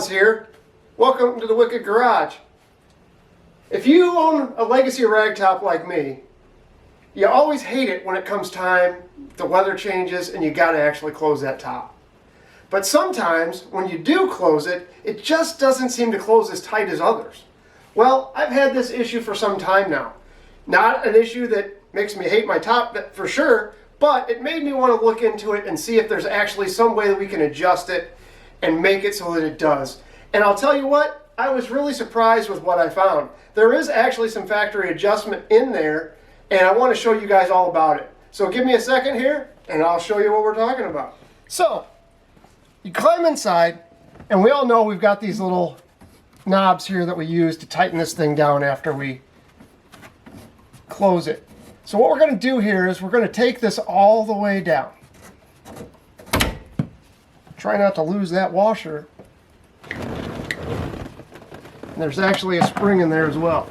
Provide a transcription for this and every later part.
Oz here. Welcome to the Wicked Garage. If you own a legacy Ragtop like me, you always hate it when it comes time, the weather changes, and you gotta actually close that top. But sometimes, when you do close it, it just doesn't seem to close as tight as others. Well, I've had this issue for some time now. Not an issue that makes me hate my top for sure, but it made me want to look into it and see if there's actually some way that we can adjust it and make it so that it does. And I'll tell you what, I was really surprised with what I found. There is actually some factory adjustment in there, and I want to show you guys all about it. So give me a second here, and I'll show you what we're talking about. So, you climb inside, and we all know we've got these little knobs here that we use to tighten this thing down after we close it. So what we're going to do here is we're going to take this all the way down. Try not to lose that washer. And there's actually a spring in there as well.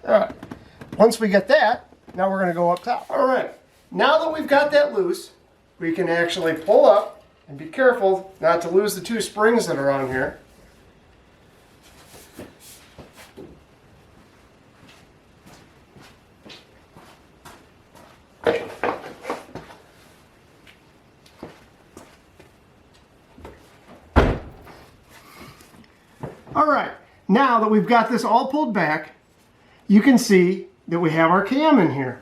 Alright, once we get that, now we're going to go up top. Alright, now that we've got that loose, we can actually pull up. And be careful not to lose the two springs that are on here. All right, now that we've got this all pulled back, you can see that we have our cam in here.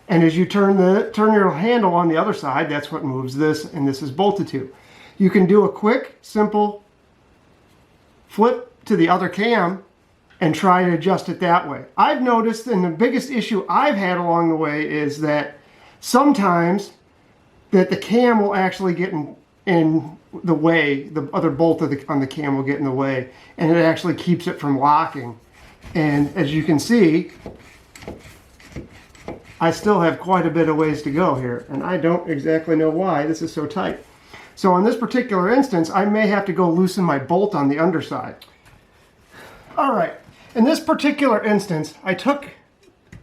And as you turn your handle on the other side, that's what moves this, and this is bolted to. You can do a quick, simple flip to the other cam and try to adjust it that way. I've noticed, and the biggest issue I've had along the way is that sometimes that the cam will actually get in the way, the other bolt on the cam will get in the way, and it actually keeps it from locking. And as you can see, I still have quite a bit of ways to go here, and I don't exactly know why this is so tight. So on this particular instance, I may have to go loosen my bolt on the underside. All right, in this particular instance, I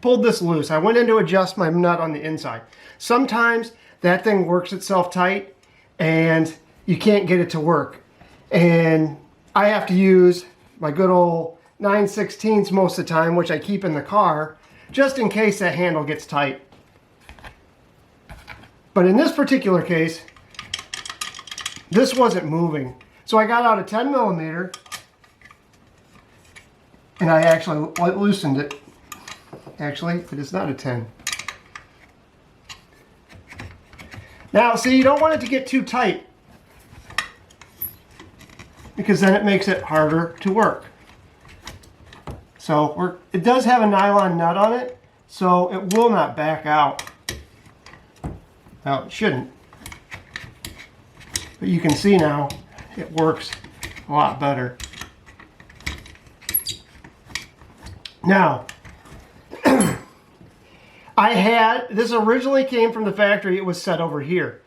pulled this loose. I went in to adjust my nut on the inside. Sometimes that thing works itself tight and you can't get it to work. And I have to use my good old 9/16 most of the time, which I keep in the car, just in case that handle gets tight. But in this particular case, this wasn't moving. So I got out a 10mm and I actually loosened it. Actually, it is not a 10. Now, see, you don't want it to get too tight because then it makes it harder to work. So it does have a nylon nut on it, so it will not back out. Now, it shouldn't. But you can see now it works a lot better. Now, this originally came from the factory, it was set over here.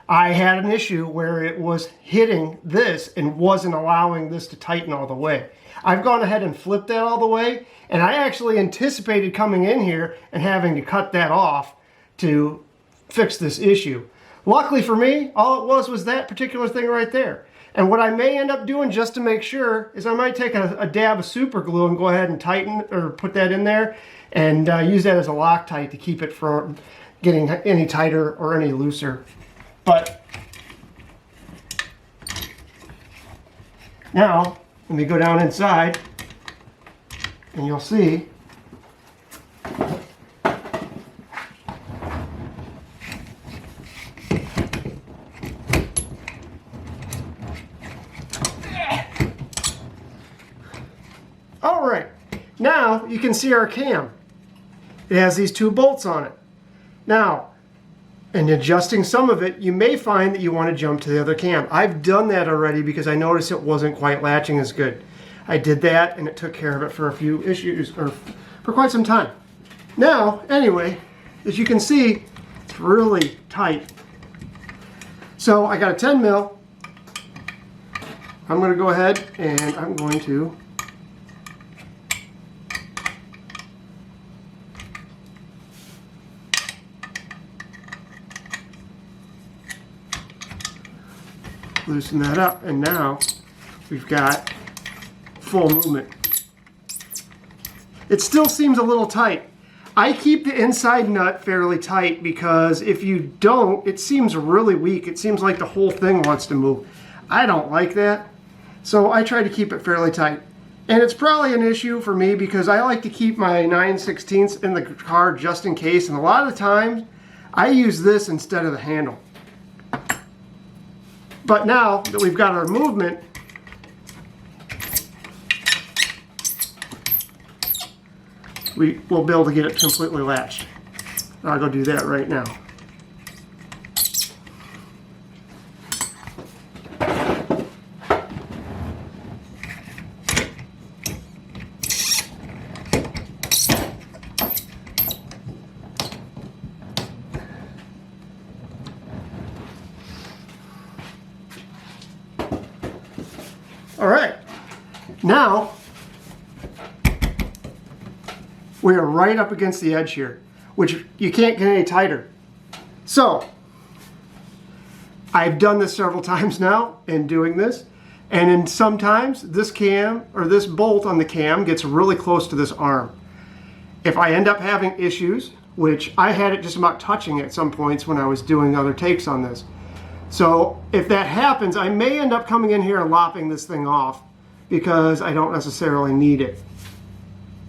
I had an issue where it was hitting this and wasn't allowing this to tighten all the way. I've gone ahead and flipped that all the way, and I actually anticipated coming in here and having to cut that off to fix this issue. Luckily for me, all it was that particular thing right there. And what I may end up doing just to make sure is I might take a dab of super glue and go ahead and tighten or put that in there and use that as a Loctite to keep it from getting any tighter or any looser. But now, let me go down inside and you'll see all right, now you can see our cam. It has these two bolts on it. Now, in adjusting some of it, you may find that you want to jump to the other cam. I've done that already because I noticed it wasn't quite latching as good. I did that and it took care of it for a few issues, or for quite some time. Now, anyway, as you can see, it's really tight. So I got a 10 mil. I'm going to go ahead and I'm going to Loosen that up, and now we've got full movement. It still seems a little tight. I keep the inside nut fairly tight because if you don't, it seems really weak. It seems like the whole thing wants to move. I don't like that, so I try to keep it fairly tight. And it's probably an issue for me because I like to keep my 9/16 in the car just in case, and a lot of the times I use this instead of the handle. But now that we've got our movement, we will be able to get it completely latched. I'll go do that right now. All right, now we are right up against the edge here, which you can't get any tighter. So I've done this several times now in doing this, and in sometimes this cam or this bolt on the cam gets really close to this arm. If I end up having issues, which I had it just about touching at some points when I was doing other takes on this. So if that happens, I may end up coming in here and lopping this thing off because I don't necessarily need it.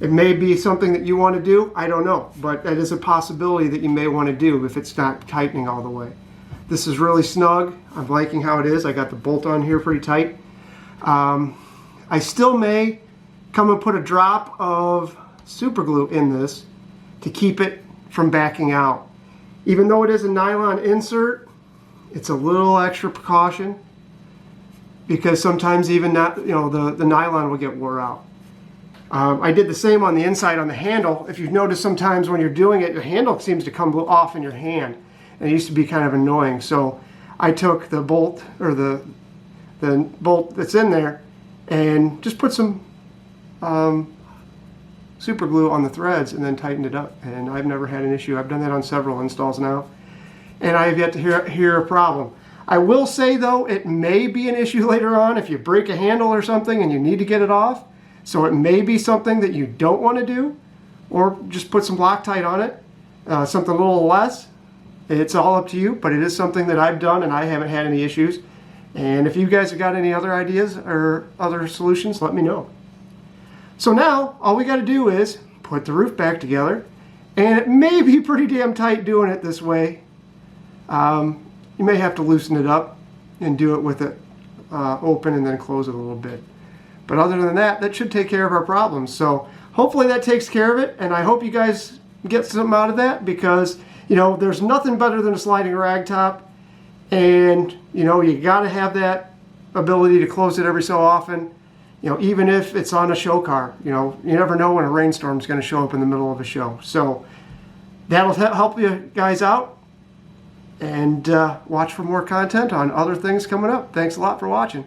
It may be something that you want to do, I don't know, but that is a possibility that you may want to do if it's not tightening all the way. This is really snug. I'm liking how it is. I got the bolt on here pretty tight. I still may come and put a drop of super glue in this to keep it from backing out. Even though it is a nylon insert, it's a little extra precaution because sometimes even not, the nylon will get wore out. I did the same on the inside on the handle. If you've noticed, sometimes when you're doing it, the handle seems to come off in your hand, and it used to be kind of annoying. So I took the bolt, or the bolt that's in there, and just put some super glue on the threads and then tightened it up. And I've never had an issue. I've done that on several installs now, and I have yet to hear a problem. I will say though, it may be an issue later on if you break a handle or something and you need to get it off. So it may be something that you don't want to do, or just put some Loctite on it, something a little less. It's all up to you, but it is something that I've done and I haven't had any issues. And if you guys have got any other ideas or other solutions, let me know. So now all we got to do is put the roof back together, and it may be pretty damn tight doing it this way. You may have to loosen it up and do it with it open and then close it a little bit. But other than that, that should take care of our problems. So hopefully that takes care of it, and I hope you guys get something out of that because, there's nothing better than a sliding ragtop, and, you got to have that ability to close it every so often, even if it's on a show car. You never know when a rainstorm is going to show up in the middle of a show. So that'll help you guys out, and watch for more content on other things coming up. Thanks a lot for watching.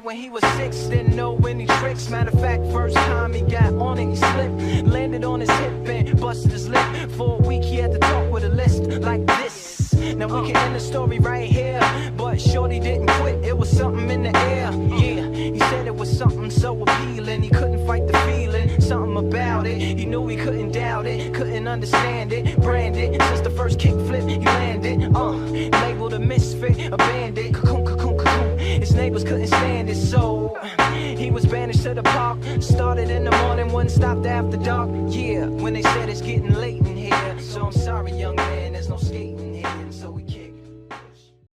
When he was 6, didn't know any tricks. Matter of fact, first time he got on it, he slipped, landed on his hip and busted his lip. For a week he had to talk with a list like this. Now we can end the story right here, but shorty didn't quit. It was something in the air. Yeah, he said it was something so appealing. He couldn't fight the feeling, something about it. He knew he couldn't doubt it, couldn't understand it. Branded since the first kick flip he landed. Labeled a misfit, a bandit. Cocoon, cocoon, cocoon. His neighbors couldn't stand it, so he was banished to the park. Started in the morning, wouldn't stop after dark. Yeah, when they said it's getting late.